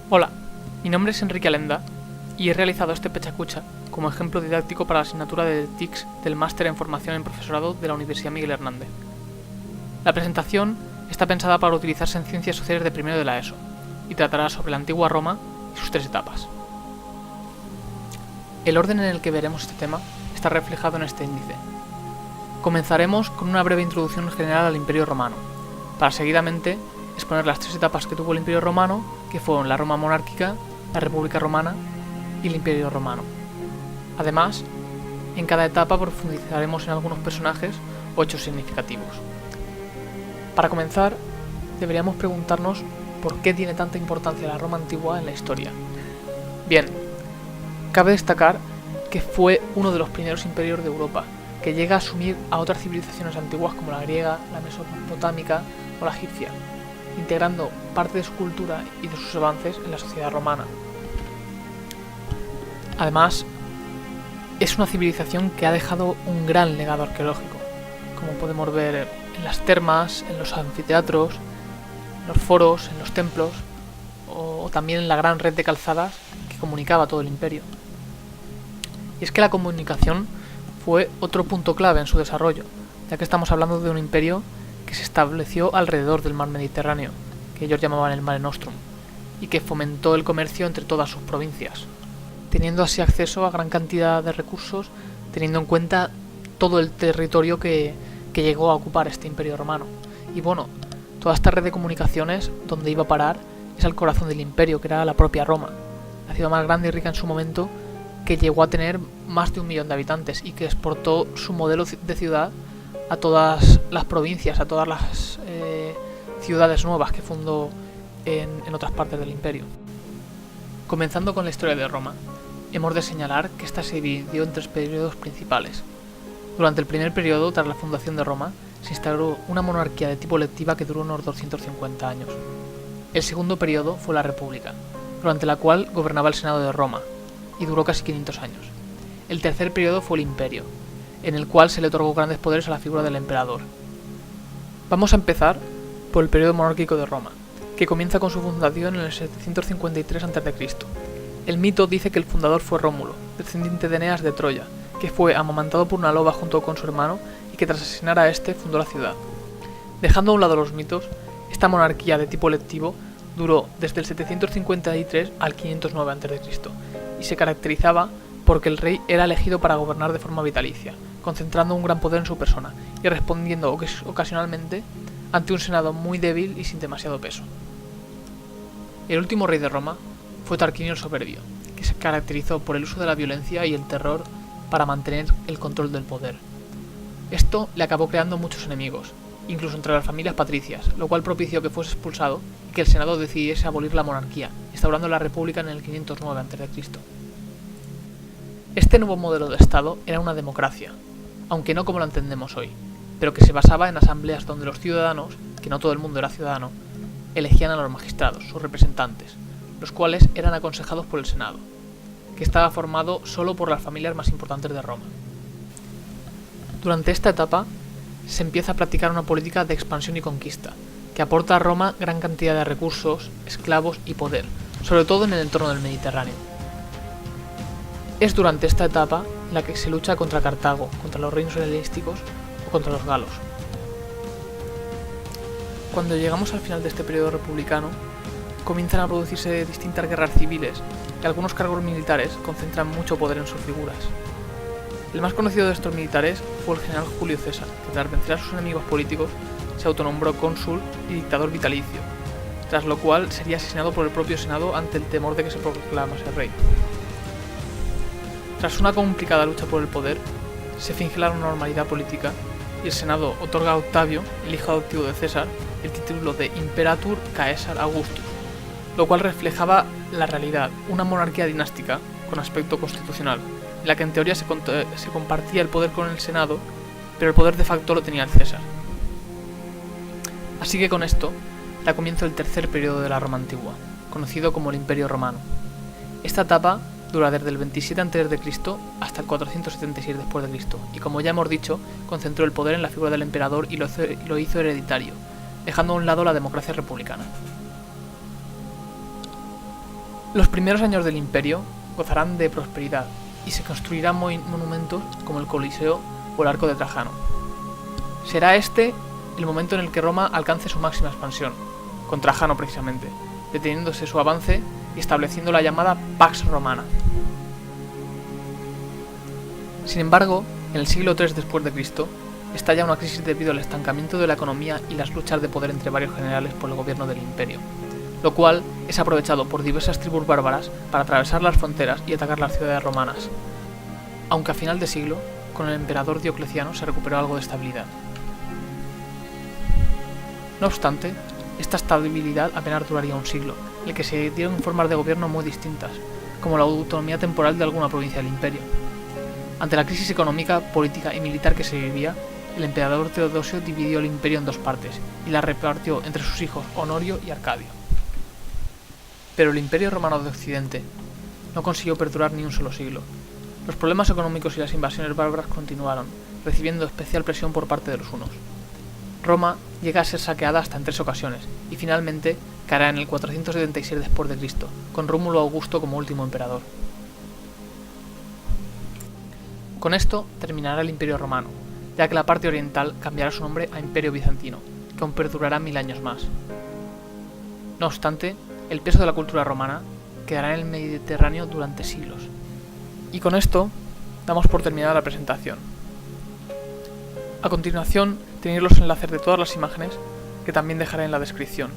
Hola, mi nombre es Enrique Alenda y he realizado este pechacucha como ejemplo didáctico para la asignatura de TICS del Máster en Formación en Profesorado de la Universidad Miguel Hernández. La presentación está pensada para utilizarse en Ciencias Sociales de primero de la ESO y tratará sobre la antigua Roma y sus tres etapas. El orden en el que veremos este tema está reflejado en este índice. Comenzaremos con una breve introducción general al Imperio Romano, para seguidamente exponer las tres etapas que tuvo el Imperio Romano, que fueron la Roma monárquica, la República Romana y el Imperio Romano. Además, en cada etapa profundizaremos en algunos personajes o hechos significativos. Para comenzar, deberíamos preguntarnos por qué tiene tanta importancia la Roma antigua en la historia. Bien, cabe destacar que fue uno de los primeros imperios de Europa, que llega a asumir a otras civilizaciones antiguas como la griega, la mesopotámica o la egipcia, integrando parte de su cultura y de sus avances en la sociedad romana. Además, es una civilización que ha dejado un gran legado arqueológico, como podemos ver en las termas, en los anfiteatros, en los foros, en los templos o también en la gran red de calzadas que comunicaba todo el imperio. Y es que la comunicación fue otro punto clave en su desarrollo, ya que estamos hablando de un imperio que se estableció alrededor del mar Mediterráneo, que ellos llamaban el Mare Nostrum, y que fomentó el comercio entre todas sus provincias, teniendo así acceso a gran cantidad de recursos, teniendo en cuenta todo el territorio que llegó a ocupar este imperio romano. Y bueno, toda esta red de comunicaciones, donde iba a parar, es al corazón del imperio, que era la propia Roma, la ciudad más grande y rica en su momento, que llegó a tener más de 1 millón de habitantes y que exportó su modelo de ciudad a todas las provincias, a todas las ciudades nuevas que fundó en otras partes del imperio. Comenzando con la historia de Roma, hemos de señalar que esta se dividió en 3 periodos principales. Durante el primer periodo, tras la fundación de Roma, se instauró una monarquía de tipo electiva que duró unos 250 años. El segundo periodo fue la República, durante la cual gobernaba el Senado de Roma, y duró casi 500 años. El tercer periodo fue el Imperio, en el cual se le otorgó grandes poderes a la figura del emperador. Vamos a empezar por el periodo monárquico de Roma, que comienza con su fundación en el 753 a.C. El mito dice que el fundador fue Rómulo, descendiente de Eneas de Troya, que fue amamantado por una loba junto con su hermano y que tras asesinar a este fundó la ciudad. Dejando a un lado los mitos, esta monarquía de tipo electivo duró desde el 753 al 509 a.C. y se caracterizaba porque el rey era elegido para gobernar de forma vitalicia, concentrando un gran poder en su persona y respondiendo ocasionalmente ante un senado muy débil y sin demasiado peso. El último rey de Roma fue Tarquinio el Soberbio, que se caracterizó por el uso de la violencia y el terror para mantener el control del poder. Esto le acabó creando muchos enemigos, incluso entre las familias patricias, lo cual propició que fuese expulsado y que el Senado decidiese abolir la monarquía, instaurando la República en el 509 a.C. Este nuevo modelo de Estado era una democracia, aunque no como la entendemos hoy, pero que se basaba en asambleas donde los ciudadanos, que no todo el mundo era ciudadano, elegían a los magistrados, sus representantes, los cuales eran aconsejados por el Senado, que estaba formado solo por las familias más importantes de Roma. Durante esta etapa se empieza a practicar una política de expansión y conquista, que aporta a Roma gran cantidad de recursos, esclavos y poder, sobre todo en el entorno del Mediterráneo. Es durante esta etapa en la que se lucha contra Cartago, contra los reinos helenísticos o contra los galos. Cuando llegamos al final de este periodo republicano, comienzan a producirse distintas guerras civiles y algunos cargos militares concentran mucho poder en sus figuras. El más conocido de estos militares fue el general Julio César, que tras vencer a sus enemigos políticos se autonombró cónsul y dictador vitalicio, tras lo cual sería asesinado por el propio Senado ante el temor de que se proclamase rey. Tras una complicada lucha por el poder, se finge la normalidad política y el Senado otorga a Octavio, el hijo adoptivo de César, el título de Imperator Caesar Augustus, lo cual reflejaba la realidad, una monarquía dinástica con aspecto constitucional, en la que en teoría se compartía el poder con el Senado, pero el poder de facto lo tenía el César. Así que con esto da comienzo el tercer periodo de la Roma antigua, conocido como el Imperio Romano. Esta etapa dura desde el 27 a.C. hasta el 476 d.C. y, como ya hemos dicho, concentró el poder en la figura del emperador y lo hizo hereditario, dejando a un lado la democracia republicana. Los primeros años del Imperio gozarán de prosperidad y se construirán monumentos como el Coliseo o el Arco de Trajano. Será este el momento en el que Roma alcance su máxima expansión, con Trajano precisamente, deteniéndose su avance y estableciendo la llamada Pax Romana. Sin embargo, en el siglo III después de Cristo, estalla una crisis debido al estancamiento de la economía y las luchas de poder entre varios generales por el gobierno del imperio, lo cual es aprovechado por diversas tribus bárbaras para atravesar las fronteras y atacar las ciudades romanas, aunque a final de siglo, con el emperador Diocleciano se recuperó algo de estabilidad. No obstante, esta estabilidad apenas duraría un siglo, en el que se dieron formas de gobierno muy distintas, como la autonomía temporal de alguna provincia del imperio. Ante la crisis económica, política y militar que se vivía, el emperador Teodosio dividió el imperio en dos partes y la repartió entre sus hijos Honorio y Arcadio. Pero el Imperio Romano de Occidente no consiguió perdurar ni un solo siglo. Los problemas económicos y las invasiones bárbaras continuaron, recibiendo especial presión por parte de los hunos. Roma llega a ser saqueada hasta en 3 ocasiones y finalmente caerá en el 476 después de Cristo, con Rómulo Augusto como último emperador. Con esto terminará el Imperio Romano, ya que la parte oriental cambiará su nombre a Imperio Bizantino, que aún perdurará 1000 años más. No obstante, el peso de la cultura romana quedará en el Mediterráneo durante siglos. Y con esto damos por terminada la presentación. A continuación tenéis los enlaces de todas las imágenes que también dejaré en la descripción.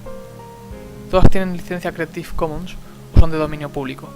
Todas tienen licencia Creative Commons o son de dominio público.